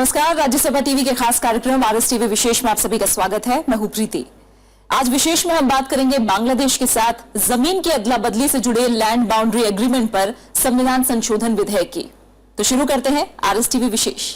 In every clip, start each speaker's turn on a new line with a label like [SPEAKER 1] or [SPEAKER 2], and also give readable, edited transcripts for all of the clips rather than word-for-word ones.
[SPEAKER 1] नमस्कार, राज्यसभा टीवी के खास कार्यक्रम आरएस टीवी विशेष में आप सभी का स्वागत है। मैं हूं प्रीति। आज विशेष में हम बात करेंगे बांग्लादेश के साथ जमीन की अदला बदली से जुड़े लैंड बाउंड्री एग्रीमेंट पर संविधान संशोधन विधेयक की। तो शुरू करते हैं आरएस टीवी विशेष।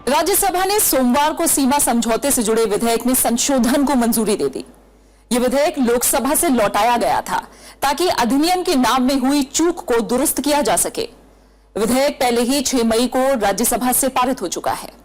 [SPEAKER 1] राज्यसभा ने सोमवार को सीमा समझौते से जुड़े विधेयक में संशोधन को मंजूरी दे दी। यह विधेयक लोकसभा से लौटाया गया था ताकि अधिनियम के नाम में हुई चूक को दुरुस्त किया जा सके। विधेयक पहले ही 6 मई को राज्यसभा से पारित हो चुका है।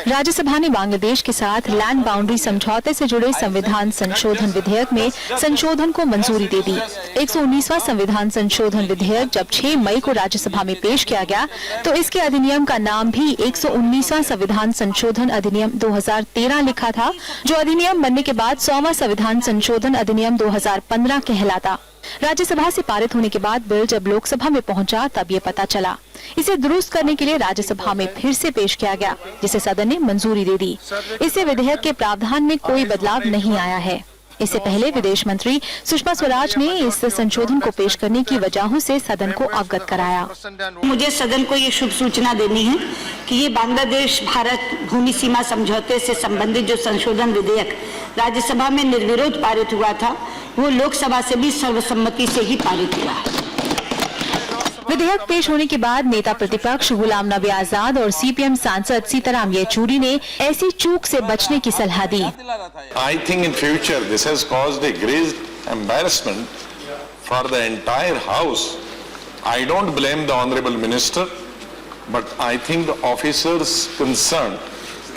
[SPEAKER 2] राज्यसभा ने बांग्लादेश के साथ लैंड बाउंड्री समझौते से जुड़े संविधान संशोधन विधेयक में संशोधन को मंजूरी दे दी। 119वां संविधान संशोधन विधेयक जब 6 मई को राज्यसभा में पेश किया गया तो इसके अधिनियम का नाम भी 119वां संविधान संशोधन अधिनियम 2013 लिखा था, जो अधिनियम बनने के बाद 100वां संविधान संशोधन अधिनियम 2015 कहलाता। राज्यसभा से पारित होने के बाद बिल जब लोकसभा में पहुंचा तब ये पता चला। इसे दुरुस्त करने के लिए राज्यसभा में फिर से पेश किया गया, जिसे सदन ने मंजूरी दे दी। इससे विधेयक के प्रावधान में कोई बदलाव नहीं आया है। इससे पहले विदेश मंत्री सुषमा स्वराज ने इस संशोधन को पेश करने की वजहों से सदन को अवगत कराया।
[SPEAKER 3] मुझे सदन को ये शुभ सूचना देनी है कि ये बांग्लादेश भारत भूमि सीमा समझौते से संबंधित जो संशोधन विधेयक राज्यसभा में निर्विरोध पारित हुआ था, वो लोकसभा से भी सर्वसम्मति से ही पारित हुआ है।
[SPEAKER 2] विधेयक पेश होने के बाद नेता प्रतिपक्ष गुलाम नबी आजाद और सीपीएम सांसद सीताराम येचूरी ने ऐसी चूक से बचने की सलाह दी।
[SPEAKER 4] I think in future this has caused a great embarrassment for the entire House. I don't blame the Honorable Minister, but I think the officers concerned,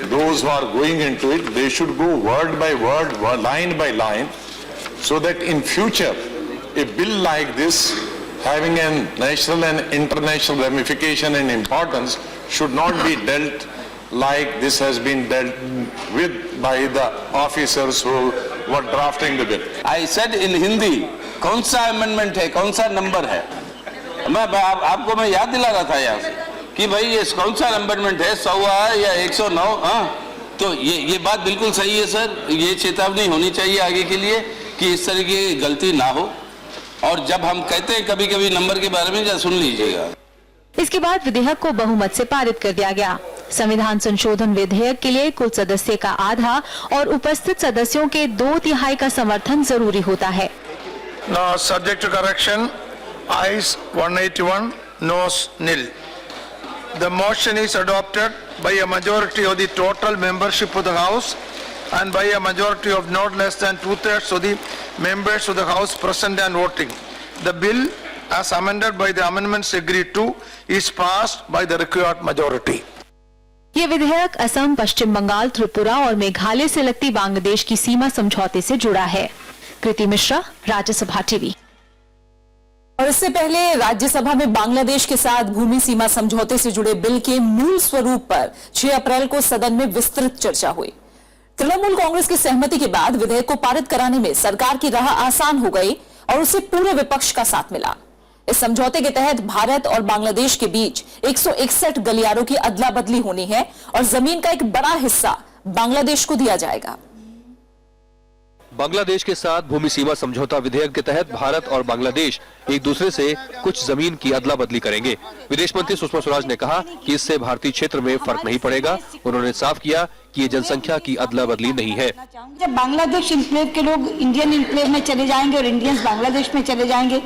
[SPEAKER 4] those who are going into it, they should go word by word, line by line, so that in future a bill like this having a national and international ramification and importance should not be dealt like this has been dealt with by the officers who were drafting the bill.
[SPEAKER 5] I said in Hindi, कौन सा amendment है, कौन सा number है? आपको मैं याद दिला रहा था यहाँ से कि भाई ये कौन सा amendment है, 100 या 109? हाँ, तो ये बात बिल्कुल सही है सर। ये चेतावनी होनी चाहिए आगे के लिए कि इस तरह की गलती ना हो। और जब हम कहते हैं कभी कभी नंबर के बारे में, सुन लीजिएगा।
[SPEAKER 2] इसके बाद विधेयक को बहुमत से पारित कर दिया गया। संविधान संशोधन विधेयक के लिए कुल सदस्य का आधा और उपस्थित सदस्यों के 2/3 का समर्थन जरूरी होता है।
[SPEAKER 6] Now, subject to correction, ayes 181, noes nil. The motion is adopted by a majority of the total membership of the House and by a majority of not less than 2/3 of the members of the House present and voting. The bill, as amended by the amendments agreed to, is passed by the required majority.
[SPEAKER 2] ये विधेयक असम, पश्चिम बंगाल, त्रिपुरा और मेघालय से लगती बांग्लादेश की सीमा समझौते से जुड़ा है। कृति मिश्रा, राज्यसभा टीवी।
[SPEAKER 1] और इससे पहले राज्यसभा में बांग्लादेश के साथ भूमि सीमा समझौते से जुड़े बिल के मूल स्वरूप पर 6 अप्रैल को सदन में विस्तृत चर्चा हुई। तृणमूल कांग्रेस की सहमति के बाद विधेयक को पारित कराने में सरकार की राह आसान हो गई और उसे पूरे विपक्ष का साथ मिला। इस समझौते के तहत भारत और बांग्लादेश के बीच 161 गलियारों की अदला बदली होनी है और जमीन का एक बड़ा हिस्सा बांग्लादेश को दिया जाएगा।
[SPEAKER 7] बांग्लादेश के साथ भूमि सीमा समझौता विधेयक के तहत भारत और बांग्लादेश एक दूसरे से कुछ जमीन की अदला बदली करेंगे। विदेश मंत्री सुषमा स्वराज ने कहा कि इससे भारतीय क्षेत्र में फर्क नहीं पड़ेगा। उन्होंने साफ किया कि ये जनसंख्या की अदला बदली नहीं है।
[SPEAKER 3] जब बांग्लादेश इनक्लेव के लोग इंडियन इनक्लेव में चले जाएंगे और इंडियंस बांग्लादेश में चले जाएंगे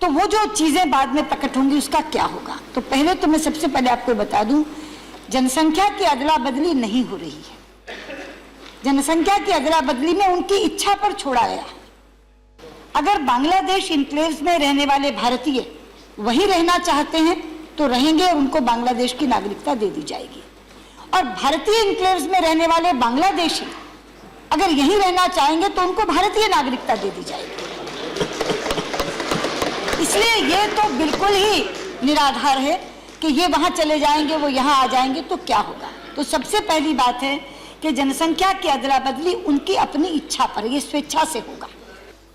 [SPEAKER 3] तो वो जो चीजें बाद में प्रकट होंगी उसका क्या होगा? तो पहले तो मैं सबसे पहले आपको बता दूं, जनसंख्या की अदला बदली नहीं हो रही है। जनसंख्या की अदला बदली में उनकी इच्छा पर छोड़ा गया। अगर बांग्लादेश इनक्लेव्स में रहने वाले भारतीय वही रहना चाहते हैं तो रहेंगे और उनको बांग्लादेश की नागरिकता दे दी जाएगी। और भारतीय इनक्लेव्स में रहने वाले बांग्लादेशी अगर यही रहना चाहेंगे तो उनको भारतीय नागरिकता दे दी जाएगी। इसलिए ये तो बिल्कुल ही निराधार है कि ये वहां चले जाएंगे, वो यहाँ आ जाएंगे तो क्या होगा। तो सबसे पहली बात है कि जनसंख्या की अदला बदली उनकी अपनी इच्छा पर, ये स्वेच्छा से होगा।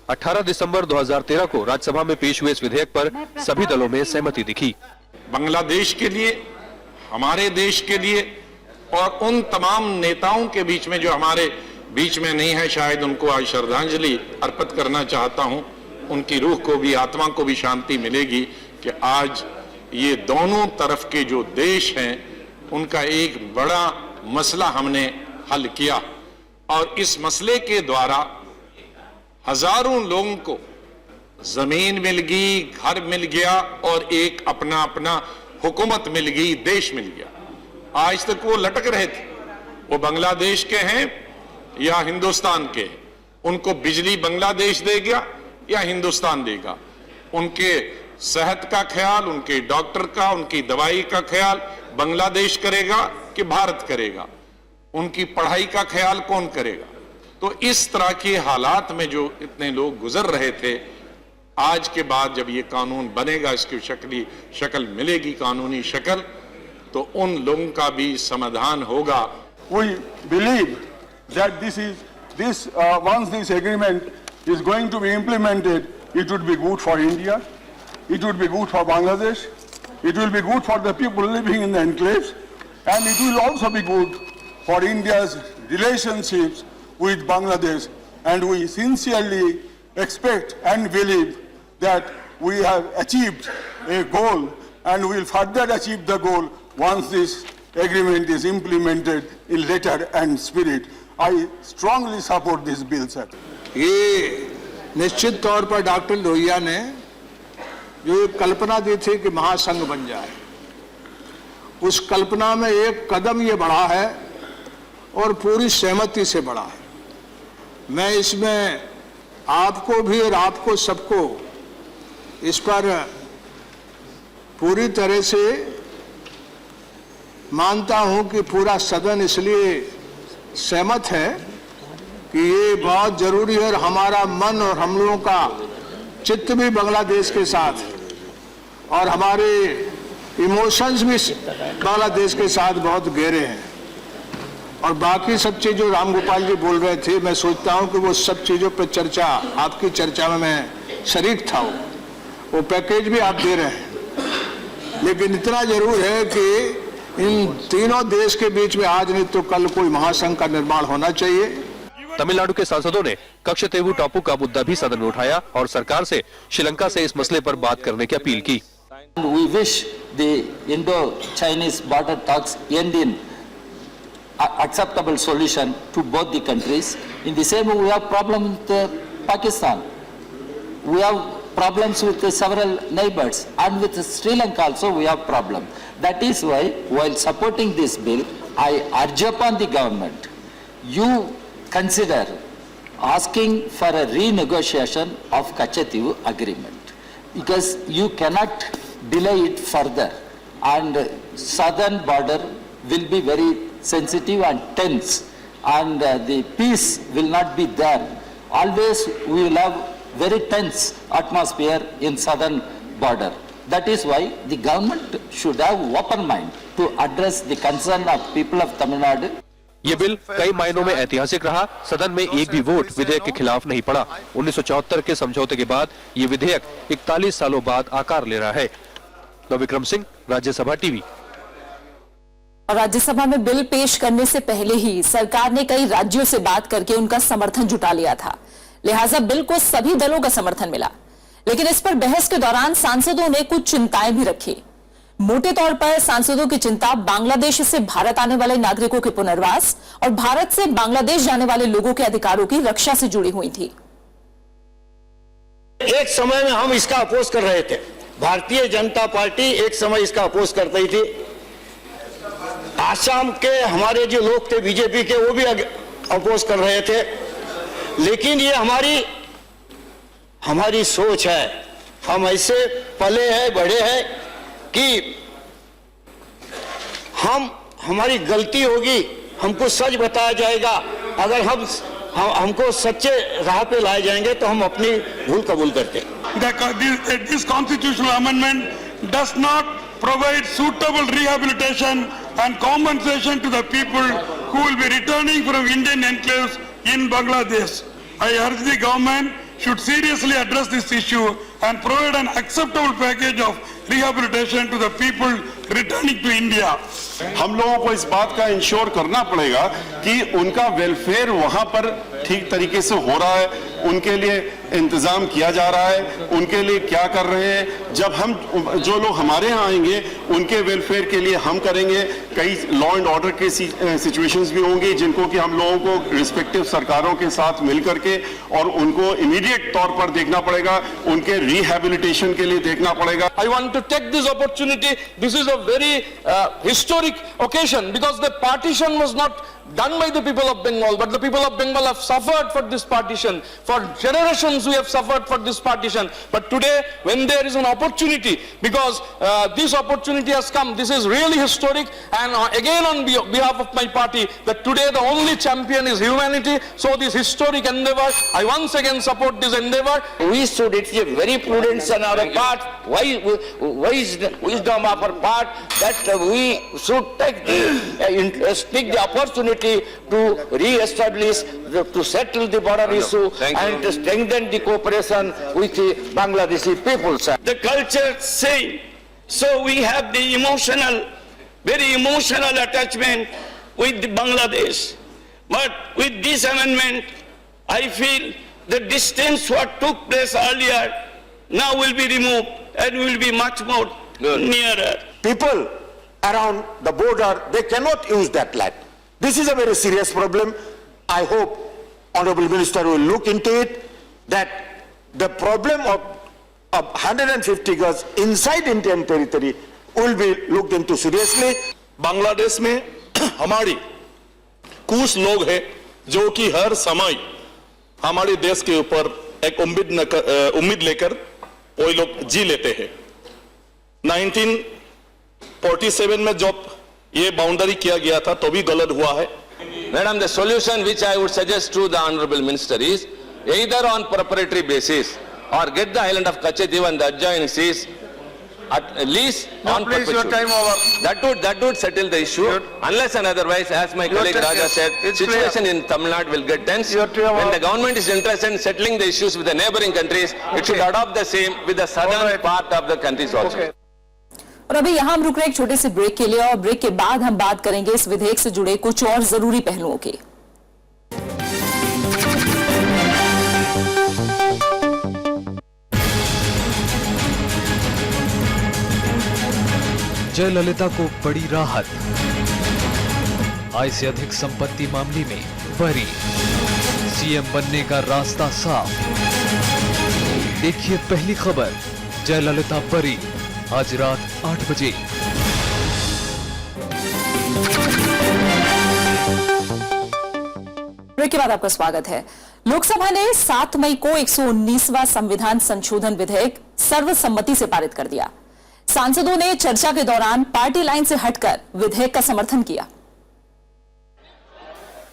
[SPEAKER 7] 18 दिसंबर 2013 को राज्यसभा में पेश हुए इस विधेयक पर सभी दलों में सहमति दिखी।
[SPEAKER 4] बांग्लादेश के लिए, हमारे देश के लिए और उन तमाम नेताओं के बीच में जो हमारे बीच में नहीं है, शायद उनको आज श्रद्धांजलि अर्पित करना चाहता हूं। उनकी रूह को भी, आत्मा को भी शांति मिलेगी कि आज ये दोनों तरफ के जो देश हैं उनका एक बड़ा मसला हमने हल किया और इस मसले के द्वारा हजारों लोगों को जमीन मिल गई, घर मिल गया और एक अपना अपना हुकूमत मिल गई, देश मिल गया। आज तक वो लटक रहे थे, वो बांग्लादेश के हैं या हिंदुस्तान के हैं। उनको बिजली बांग्लादेश देगा या हिंदुस्तान देगा, उनके सेहत का ख्याल, उनके डॉक्टर का, उनकी दवाई का ख्याल बांग्लादेश करेगा कि भारत करेगा, उनकी पढ़ाई का ख्याल कौन करेगा। तो इस तरह के हालात में जो इतने लोग गुजर रहे थे, आज के बाद जब ये कानून बनेगा, इसकी शक्ल मिलेगी, कानूनी शक्ल, तो उन लोगों का भी समाधान होगा।
[SPEAKER 8] We believe that once this agreement is going to be implemented, it would be good for India, it would be good for Bangladesh, it will be good for the people living in the enclaves, and it will also be good for India's relationships with Bangladesh. And we sincerely expect and believe that we have achieved a goal and will further achieve the goal once this agreement is implemented in letter and spirit. I strongly support this bill, sir.
[SPEAKER 9] ये निश्चित तौर पर doctor Lohia ने जो एक कल्पना दी थी कि महासंघ बन जाए, उस कल्पना में एक कदम ये बढ़ा है और पूरी सहमति से बढ़ा है। मैं इसमें आपको भी और आपको सबको इस पर पूरी तरह से मानता हूं कि पूरा सदन इसलिए सहमत है कि ये बहुत जरूरी है और हमारा मन और हम लोगों का चित्त भी बांग्लादेश के साथ और हमारे इमोशंस भी बांग्लादेश के साथ बहुत गहरे हैं। और बाकी सब चीज़ जो रामगोपाल जी बोल रहे थे, मैं सोचता हूं कि वो सब चीज़ों पर चर्चा, आपकी चर्चा में मैं शरीक था, वो पैकेज भी आप दे रहे हैं। लेकिन इतना जरूर है कि इन तीनों देश के बीच में आज नहीं तो कल कोई महासंघ का निर्माण होना चाहिए।
[SPEAKER 7] तमिलनाडु के सांसदों ने कक्षतेवु टापू का मुद्दा भी सदन में उठाया और सरकार से श्रीलंका से इस मसले पर बात करने की अपील की।
[SPEAKER 10] We wish the Indo-Chinese border talks end in acceptable solution to both the countries. In the same way, we have problems with Pakistan. We have problems with several neighbors, and with Sri Lanka also we have problem. That is why, while supporting this bill, I urge upon the government, you consider asking for a renegotiation of Kachetivu agreement, because you cannot delay it further, and southern border will be very sensitive and tense, and the peace will not be there. Always we will have very tense atmosphere in southern border. That is why the government should have open mind to address the concern of people of Tamil Nadu.
[SPEAKER 7] ये bill कई मायनों में ऐतिहासिक रहा। सदन में एक भी वोट विधेयक के खिलाफ नहीं पड़ा। 1974 के समझौते के बाद ये विधेयक 41 सालों बाद आकार ले रहा है। नवविक्रम सिंह, राज्यसभा टीवी।
[SPEAKER 1] और राज्यसभा में बिल पेश करने से पहले ही सरकार ने कई राज्यों से बात करके उनका समर्थन जुटा लिया था, लिहाजा बिल को सभी दलों का समर्थन मिला। लेकिन इस पर बहस के दौरान सांसदों ने कुछ चिंताएं भी रखी। मोटे तौर पर सांसदों की चिंता बांग्लादेश से भारत आने वाले नागरिकों के पुनर्वास और भारत से बांग्लादेश जाने वाले लोगों के अधिकारों की रक्षा से जुड़ी हुई थी।
[SPEAKER 11] एक समय में हम इसका अपोज कर रहे थे, भारतीय जनता पार्टी एक समय इसका अपोज करती थी। आसाम के हमारे जो लोग थे बीजेपी के, वो भी अपोज कर रहे थे। लेकिन ये हमारी सोच है, हम ऐसे पले हैं, बड़े हैं कि हमारी गलती होगी, हमको सच बताया जाएगा। अगर हमको सच्चे राह पे लाए जाएंगे तो हम अपनी भूल कबूल करते हैं।
[SPEAKER 8] This constitutional amendment does not provide suitable rehabilitation and compensation to the people who will be returning from Indian enclaves in Bangladesh. I urge the government should seriously address this issue and provide an acceptable package of rehabilitation to the people returning to India. हम लोगों को इस बात का ensure करना पड़ेगा कि उनका वेलफेयर वहां पर ठीक तरीके से हो रहा है, उनके लिए इंतजाम किया जा रहा है, उनके लिए क्या कर रहे हैं। जब हम जो लोग हमारे यहाँ आएंगे उनके वेलफेयर के लिए हम करेंगे। कई लॉ एंड ऑर्डर के सिचुएशंस भी होंगी जिनको कि हम लोगों को रिस्पेक्टिव सरकारों के साथ मिल करके और उनको इमीडिएट तौर पर देखना पड़ेगा, उनके रिहैबिलिटेशन के लिए देखना पड़ेगा।
[SPEAKER 11] I want to take this opportunity. This is a very historic occasion because the partition was not done by the people of Bengal, but the people of Bengal have suffered for this partition. For generations we have suffered for this partition. But today when there is an opportunity, because this opportunity has come, this is really historic, and again on behalf of my party, that today the only champion is humanity. So this historic endeavor, I once again support this endeavor.
[SPEAKER 5] We should, it's a very prudence on our part, wisdom of our part, that we should take the opportunity to re-establish, to settle the border issue and to strengthen the cooperation with the Bangladeshi people.
[SPEAKER 11] The culture same. So we have the very emotional attachment with Bangladesh. But with this amendment, I feel the distance what took place earlier now will be removed and will be much more nearer.
[SPEAKER 12] People around the border, they cannot use that land. This is a very serious problem. I hope Honorable Minister will look into it, that the problem of 150 gaz inside Indian territory will be looked into seriously.
[SPEAKER 8] Bangladesh में हमारी कुछ लोग हैं जो कि हर समय हमारे देश के ऊपर एक उम्मीद लेकर वो लोग जी लेते हैं। 1947 में जब ये बाउंड्री किया गया था तो भी गलत हुआ है।
[SPEAKER 5] Madam, the solution which I would suggest to the Honorable Minister is either on preparatory basis or get the island of Kachedivs and the adjoining seas at least on
[SPEAKER 6] please, your time over.
[SPEAKER 5] That would settle the issue. Unless and otherwise, as my colleague Raja said, situation in Tamil Nadu will get tense. When the government is interested in settling the issues with the neighboring countries, it should adopt the same with the southern part of the countries also.
[SPEAKER 1] और अभी यहां हम रुक रहे एक छोटे से break के लिए, और ब्रेक के बाद हम बात करेंगे इस विधेयक से जुड़े कुछ और जरूरी पहलुओं की।
[SPEAKER 13] जयललिता को बड़ी राहत, आय से अधिक संपत्ति मामले में बरी, सीएम बनने का रास्ता साफ। देखिए पहली खबर, जयललिता बरी, आज रात 8 बजे।
[SPEAKER 1] ब्रेक के बाद आपका स्वागत है। लोकसभा ने 7 मई को 119वां संविधान संशोधन विधेयक सर्वसम्मति से पारित कर दिया। सांसदों ने चर्चा के दौरान पार्टी लाइन से हटकर विधेयक का समर्थन किया।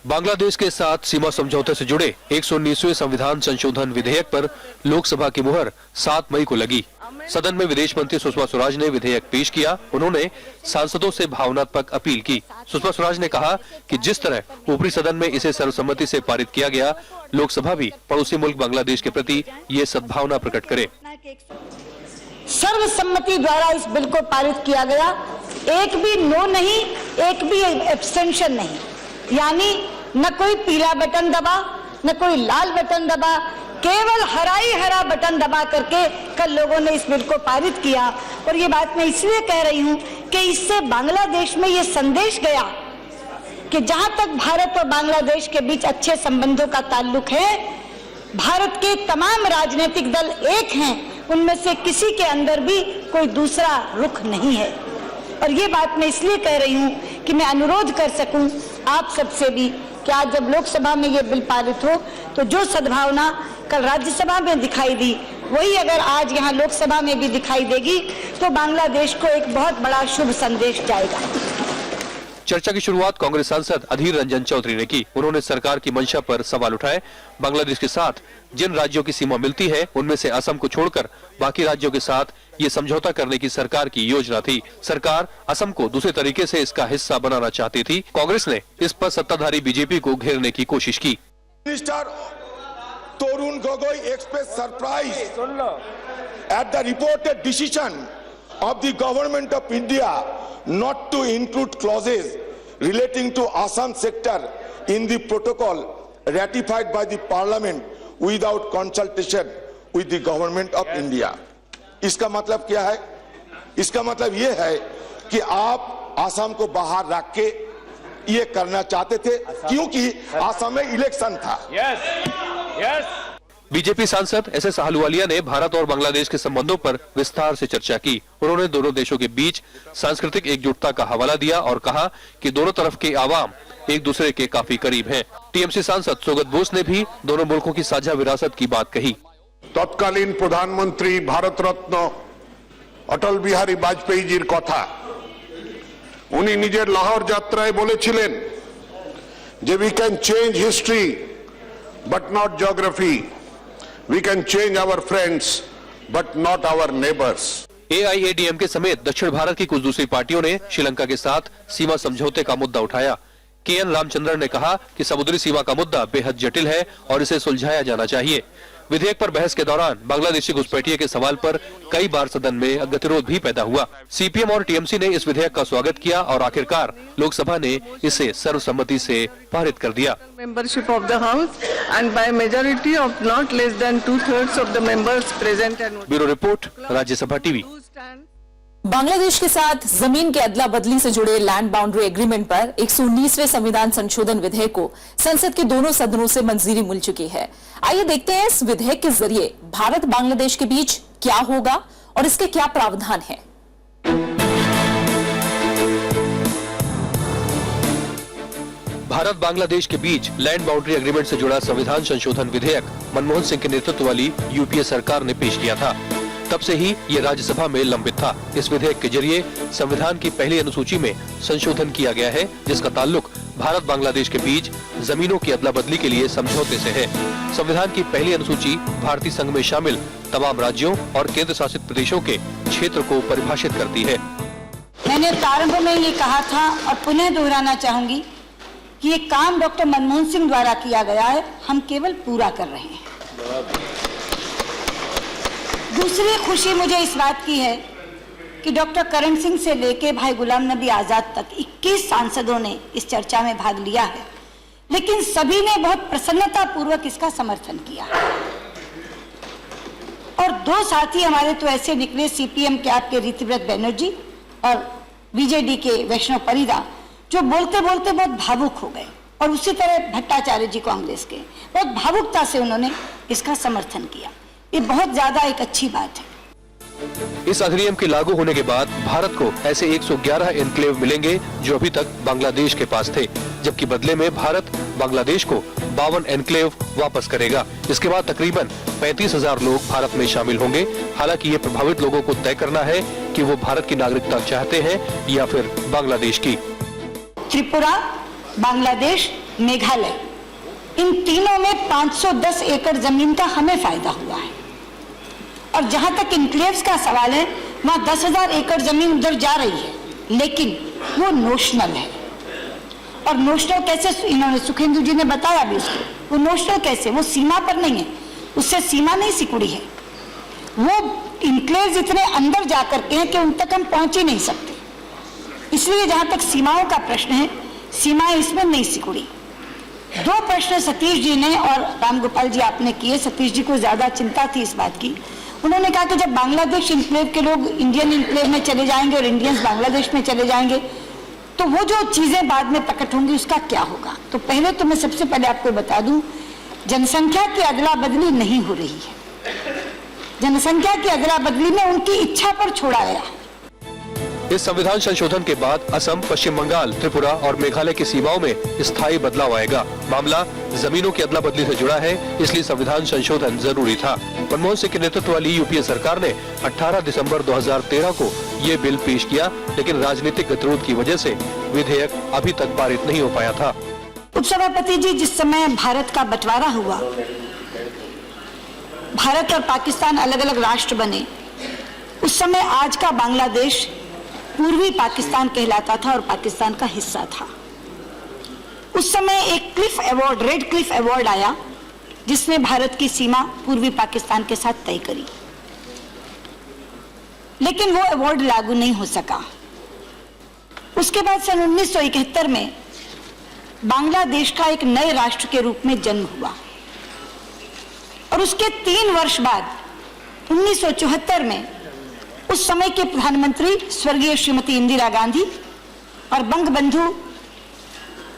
[SPEAKER 7] बांग्लादेश के साथ सीमा समझौते से जुड़े 119वें संविधान संशोधन विधेयक पर लोकसभा की मुहर 7 मई को लगी। सदन में विदेश मंत्री सुषमा स्वराज ने विधेयक पेश किया। उन्होंने सांसदों से भावनात्मक अपील की। सुषमा स्वराज ने कहा कि जिस तरह ऊपरी सदन में इसे सर्वसम्मति से पारित किया गया, लोकसभा भी पड़ोसी मुल्क बांग्लादेश के प्रति ये सद्भावना प्रकट करे।
[SPEAKER 3] सर्वसम्मति द्वारा इस बिल को पारित किया गया, एक भी नो नहीं, एक भी एब्सटेंशन नहीं, यानी न कोई पीला बटन दबा, न कोई लाल बटन दबा, केवल हरा बटन दबा करके कल लोगों ने इस बिल को पारित किया। और ये बात मैं इसलिए कह रही हूं कि इससे बांग्लादेश में ये संदेश गया कि जहां तक भारत और बांग्लादेश के बीच अच्छे संबंधों का ताल्लुक है, भारत के तमाम राजनीतिक दल एक हैं, उनमें से किसी के अंदर भी कोई दूसरा रुख नहीं है। और ये बात मैं इसलिए कह रही हूं कि मैं अनुरोध कर सकूं आप सबसे भी कि आज जब लोकसभा में ये बिल पारित हो तो जो सद्भावना कल राज्यसभा में दिखाई दी, वही अगर आज यहाँ लोकसभा में भी दिखाई देगी तो बांग्लादेश को एक बहुत बड़ा शुभ संदेश जाएगा।
[SPEAKER 7] चर्चा की शुरुआत कांग्रेस सांसद अधीर रंजन चौधरी ने की। उन्होंने सरकार की मंशा पर सवाल उठाए। बांग्लादेश के साथ जिन राज्यों की सीमा मिलती है, उनमें से असम को छोड़कर बाकी राज्यों के साथ ये समझौता करने की सरकार की योजना थी। सरकार असम को दूसरे तरीके से इसका हिस्सा बनाना चाहती थी। कांग्रेस ने इस पर सत्ताधारी बीजेपी को घेरने की कोशिश की।
[SPEAKER 8] Minister Tarun Gogoi expressed surprise at the reported decision
[SPEAKER 12] of the government of India not to include clauses relating to Assam sector in the protocol ratified by the parliament without consultation with the government of India. इसका मतलब क्या है? इसका मतलब ये है कि आप आसाम को बाहर रख के ये करना चाहते थे क्योंकि आसाम में इलेक्शन था।
[SPEAKER 7] बीजेपी सांसद एस.एस. आहलूवालिया ने भारत और बांग्लादेश के संबंधों पर विस्तार से चर्चा की। उन्होंने दोनों देशों के बीच सांस्कृतिक एकजुटता का हवाला दिया और कहा कि दोनों तरफ के आवाम एक दूसरे के काफी करीब हैं। टीएमसी सांसद सौगत बोस ने भी दोनों मुल्कों की साझा विरासत की बात कही।
[SPEAKER 9] তৎকালীন প্রধানমন্ত্রী ভারতরত্ন অটল বিহারী বাজপেয়ীজির কথা উনি নিজের লাহোর যাত্রায় বলেছিলেন যে we can change history but not geography, we can change our friends but not our neighbors।
[SPEAKER 7] AIADMK समेत दक्षिण भारत की कुछ दूसरी पार्टियों ने श्रीलंका के साथ सीमा समझौते का मुद्दा उठाया। KN रामचंद्रन ने कहा कि समुद्री सीमा का मुद्दा बेहद जटिल है और इसे सुलझाया जाना चाहिए। विधेयक पर बहस के दौरान बांग्लादेशी घुसपैठिये के सवाल पर कई बार सदन में गतिरोध भी पैदा हुआ। CPM और TMC ने इस विधेयक का स्वागत किया और आखिरकार लोकसभा ने इसे सर्वसम्मति से पारित कर दिया।
[SPEAKER 14] Membership of the House and by majority of not less than 2/3 of the members present and
[SPEAKER 7] bureau report, Rajya Sabha TV.
[SPEAKER 1] Bangladesh के साथ जमीन के अदला बदली से जुड़े लैंड बाउंड्री एग्रीमेंट पर 119वें संविधान संशोधन विधेयक को संसद के दोनों सदनों से मंजूरी मिल चुकी है। आइए देखते हैं इस विधेयक के जरिए भारत बांग्लादेश के बीच क्या होगा और इसके क्या प्रावधान हैं।
[SPEAKER 7] भारत बांग्लादेश के बीच लैंड बाउंड्री एग्रीमेंट से जुड़ा संविधान संशोधन विधेयक मनमोहन सिंह के नेतृत्व वाली यूपीए सरकार ने पेश किया था। तब से ही ये राज्यसभा में लंबित था। इस विधेयक के जरिए संविधान की पहली अनुसूची में संशोधन किया गया है, जिसका ताल्लुक भारत बांग्लादेश के बीच जमीनों की अदला बदली के लिए समझौते से है। संविधान की पहली अनुसूची भारतीय संघ में शामिल तमाम राज्यों और केंद्र शासित प्रदेशों के क्षेत्र को परिभाषित करती है।
[SPEAKER 3] मैंने प्रारंभ में ये कहा था और पुनः दोहराना चाहूंगी कि ये काम डॉक्टर मनमोहन सिंह द्वारा किया गया है, हम केवल पूरा कर रहे हैं। दूसरी खुशी मुझे इस बात की है कि डॉक्टर करण सिंह से लेकर भाई गुलाम नबी आजाद तक 21 सांसदों ने इस चर्चा में भाग लिया है, लेकिन सभी ने बहुत प्रसन्नता पूर्वक इसका समर्थन किया। और दो साथी हमारे तो ऐसे निकले, सीपीएम के आपके रीतिव्रत बनर्जी और बीजेडी के वैष्णव परिदा, जो बोलते बोलते बहुत भावुक हो गए। और उसी तरह भट्टाचार्य जी कांग्रेस के बहुत भावुकता से उन्होंने इसका समर्थन किया। ये बहुत ज्यादा एक अच्छी बात है।
[SPEAKER 7] इस अधिनियम के लागू होने के बाद भारत को ऐसे 111 एनक्लेव मिलेंगे जो अभी तक बांग्लादेश के पास थे, जबकि बदले में भारत बांग्लादेश को 52 एनक्लेव वापस करेगा। इसके बाद तकरीबन 35,000 लोग भारत में शामिल होंगे। हालांकि ये प्रभावित लोगों को तय करना है कि वो भारत की नागरिकता चाहते हैं या फिर बांग्लादेश की।
[SPEAKER 3] त्रिपुरा, बांग्लादेश, मेघालय, इन तीनों में 510 एकड़ जमीन का हमें फायदा हुआ है। और जहां तक इनक्लेव्स का सवाल है, वहां 10,000 एकड़ जमीन उधर जा रही है, लेकिन वो नोशनल है। और नोशनल कैसे, इन्होंने सुखेंदु जी ने बताया भी उसको, वो नोशनल कैसे, वो सीमा पर नहीं है, उससे सीमा नहीं सिकुड़ी है। वो इनक्लेव्स इतने अंदर जाकर के हैं कि उन तक हम पहुंच ही नहीं सकते। इसलिए जहां तक सीमाओं का प्रश्न है, सीमाएं इसमें नहीं सिकुड़ी। दो प्रश्न सतीश जी ने और रामगोपाल जी आपने किए। सतीश जी को ज्यादा चिंता थी इस बात की। उन्होंने कहा कि जब बांग्लादेश इनक्लेव के लोग इंडियन इनक्लेव में चले जाएंगे और इंडियंस बांग्लादेश में चले जाएंगे, तो वो जो चीजें बाद में प्रकट होंगी उसका क्या होगा। तो पहले तो मैं सबसे पहले आपको बता दूं, जनसंख्या की अदला बदली नहीं हो रही है। जनसंख्या की अदला बदली में उनकी इच्छा पर छोड़ा गया।
[SPEAKER 7] इस संविधान संशोधन के बाद असम, पश्चिम बंगाल, त्रिपुरा और मेघालय की सीमाओं में स्थायी बदलाव आएगा। मामला जमीनों की अदला बदली से जुड़ा है, इसलिए संविधान संशोधन जरूरी था। मनमोहन सिंह के नेतृत्व वाली यूपीए सरकार ने 18 दिसंबर 2013 को ये बिल पेश किया, लेकिन राजनीतिक गतिरोध की वजह से विधेयक अभी तक पारित नहीं हो पाया था।
[SPEAKER 3] उपसभापति जी, जिस समय भारत का बंटवारा हुआ, भारत और पाकिस्तान अलग अलग राष्ट्र बने, उस समय आज का बांग्लादेश पूर्वी पाकिस्तान कहलाता था और पाकिस्तान का हिस्सा था। उस समय एक Cliff award, red Cliff award आया, जिसने भारत की सीमा पूर्वी पाकिस्तान के साथ तय करी। लेकिन वो अवार्ड लागू नहीं हो सका। उसके बाद सन 1971 में बांग्लादेश का एक नए राष्ट्र के रूप में जन्म हुआ और उसके 3 वर्ष बाद 1974 में उस समय के प्रधानमंत्री स्वर्गीय श्रीमती इंदिरा गांधी और बंगबंधु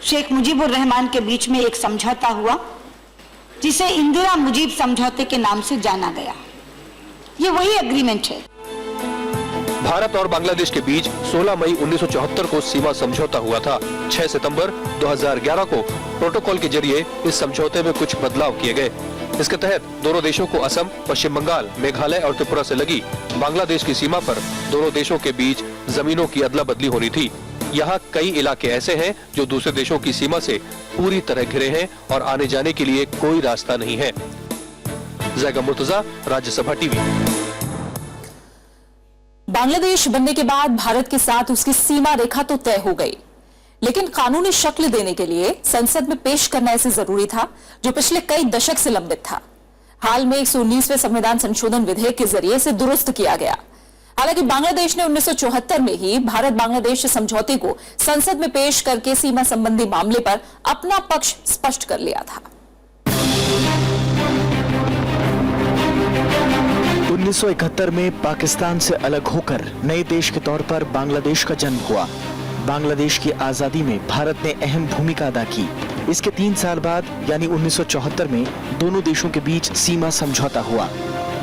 [SPEAKER 3] शेख मुजीबुर रहमान के बीच में एक समझौता हुआ जिसे इंदिरा मुजीब समझौते के नाम से जाना गया। ये वही एग्रीमेंट है।
[SPEAKER 7] भारत और बांग्लादेश के बीच 16 मई 1974 को सीमा समझौता हुआ था। 6 सितंबर 2011 को प्रोटोकॉल के जरिए इस समझौते में कुछ बदलाव किए गए। इसके तहत दोनों देशों को असम, पश्चिम बंगाल, मेघालय और त्रिपुरा से लगी बांग्लादेश की सीमा पर दोनों देशों के बीच जमीनों की अदला बदली होनी थी। यहाँ कई इलाके ऐसे हैं जो दूसरे देशों की सीमा से पूरी तरह घिरे हैं और आने जाने के लिए कोई रास्ता नहीं है। जैगा मुर्तजा, राज्यसभा टीवी।
[SPEAKER 1] बांग्लादेश बनने के बाद भारत के साथ उसकी सीमा रेखा तो तय हो गई, लेकिन कानूनी शक्ल देने के लिए संसद में पेश करना ऐसे जरूरी था जो पिछले कई दशक से लंबित था। हाल में 119वें संविधान संशोधन विधेयक के जरिए से दुरुस्त किया गया। हालांकि बांग्लादेश ने 1974 में ही भारत बांग्लादेश समझौते को संसद में पेश करके सीमा संबंधी मामले पर अपना पक्ष स्पष्ट कर लिया था।
[SPEAKER 15] 1971 में पाकिस्तान से अलग होकर नए देश के तौर पर बांग्लादेश का जन्म हुआ। बांग्लादेश की आजादी में भारत ने अहम भूमिका अदा की। इसके 3 साल बाद यानी 1974 में दोनों देशों के बीच सीमा समझौता हुआ।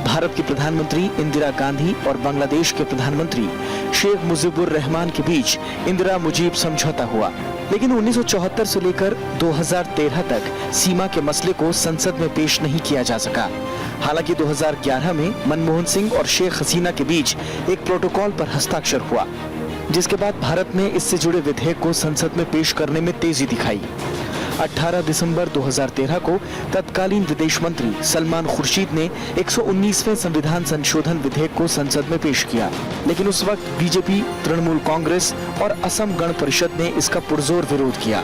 [SPEAKER 15] भारत की प्रधानमंत्री इंदिरा गांधी और बांग्लादेश के प्रधानमंत्री शेख मुजीबुर रहमान के बीच इंदिरा मुजीब समझौता हुआ। लेकिन 1974 से लेकर 2013 तक सीमा के मसले को संसद में पेश नहीं किया जा सका। हालांकि 2011 में मनमोहन सिंह और शेख हसीना के बीच एक प्रोटोकॉल पर हस्ताक्षर हुआ, जिसके बाद भारत ने इससे जुड़े विधेयक को संसद में पेश करने में तेजी दिखाई। 18 दिसंबर 2013 को तत्कालीन विदेश मंत्री सलमान खुर्शीद ने 119वें संविधान संशोधन विधेयक को संसद में पेश किया, लेकिन उस वक्त बीजेपी, तृणमूल कांग्रेस और असम गण परिषद ने इसका पुरजोर विरोध किया।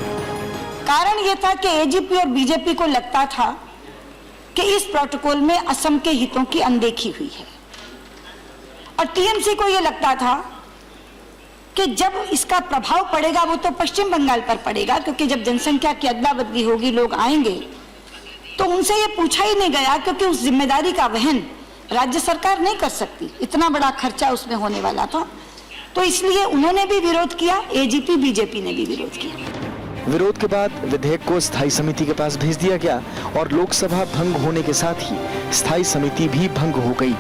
[SPEAKER 3] कारण यह था कि एजीपी और बीजेपी को लगता था कि इस प्रोटोकॉल में असम के हितों की अनदेखी हुई है और टीएमसी को यह लगता था कि जब इसका प्रभाव पड़ेगा वो तो पश्चिम बंगाल पर पड़ेगा, क्योंकि जब जनसंख्या की अदला बदली होगी, लोग आएंगे, तो उनसे ये पूछा ही नहीं गया, क्योंकि उस जिम्मेदारी का वहन राज्य सरकार नहीं कर सकती, इतना बड़ा खर्चा उसमें होने वाला था। तो इसलिए उन्होंने भी विरोध किया, एजीपी बीजेपी ने भी विरोध किया।
[SPEAKER 15] विरोध के बाद विधेयक को स्थायी समिति के पास भेज दिया गया और लोकसभा भंग होने के साथ ही स्थायी समिति भी भंग हो गई।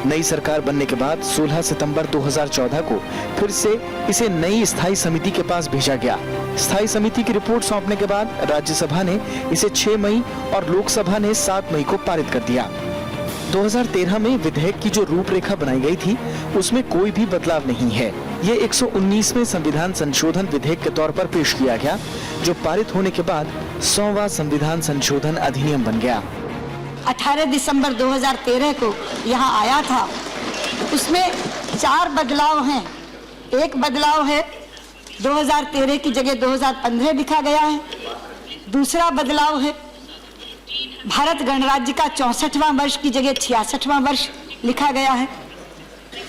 [SPEAKER 15] नई सरकार बनने के बाद 16 सितंबर 2014 को फिर से इसे नई स्थायी समिति के पास भेजा गया। स्थायी समिति की रिपोर्ट सौंपने के बाद राज्यसभा ने इसे 6 मई और लोकसभा ने 7 मई को पारित कर दिया। 2013 में विधेयक की जो रूपरेखा बनाई गई थी उसमें कोई भी बदलाव नहीं है। ये 119वें संविधान संशोधन विधेयक के तौर पर पेश किया गया, जो पारित होने के बाद 100वां संविधान संशोधन अधिनियम बन गया।
[SPEAKER 3] 18 दिसंबर 2013 को यहाँ आया था। उसमें 4 बदलाव हैं। एक बदलाव है 2013 की जगह 2015 लिखा गया है। दूसरा बदलाव है भारत गणराज्य का 64वां वर्ष की जगह 66वां वर्ष लिखा गया है।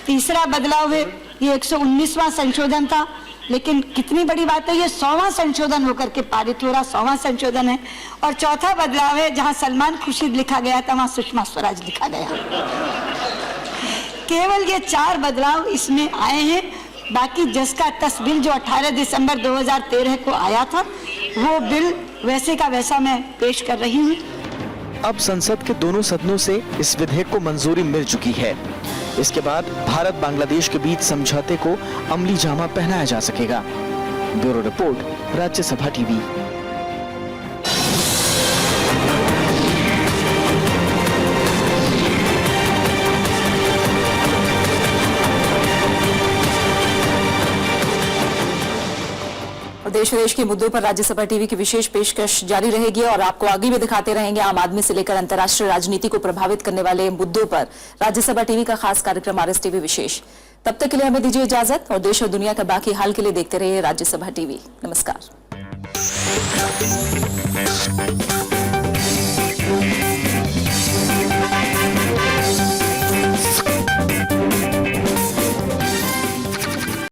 [SPEAKER 3] तीसरा बदलाव है, ये 119वां संशोधन था, लेकिन कितनी बड़ी बात है, ये 100वां संशोधन होकर के पारित हो रहा, 100वां संशोधन है। और चौथा बदलाव है, जहां सलमान खुर्शीद लिखा गया था वहां सुषमा स्वराज लिखा गया। केवल ये 4 बदलाव इसमें आए हैं। बाकी जस का तस बिल जो 18 दिसंबर 2013 को आया था, वो बिल वैसे का वैसा मैं पेश कर रही हूँ।
[SPEAKER 15] अब संसद के दोनों सदनों से इस विधेयक को मंजूरी मिल चुकी है। इसके बाद भारत बांग्लादेश के बीच समझौते को अमली जामा पहनाया जा सकेगा। Bureau report, Rajya Sabha TV.
[SPEAKER 1] देश विदेश के मुद्दों पर राज्यसभा टीवी की विशेष पेशकश जारी रहेगी और आपको आगे भी दिखाते रहेंगे आम आदमी से लेकर अंतर्राष्ट्रीय राजनीति को प्रभावित करने वाले मुद्दों पर राज्यसभा टीवी का खास कार्यक्रम आरएस टीवी विशेष। तब तक के लिए हमें दीजिए इजाजत और देश और दुनिया का बाकी हाल के लिए देखते रहिए राज्यसभा टीवी। नमस्कार।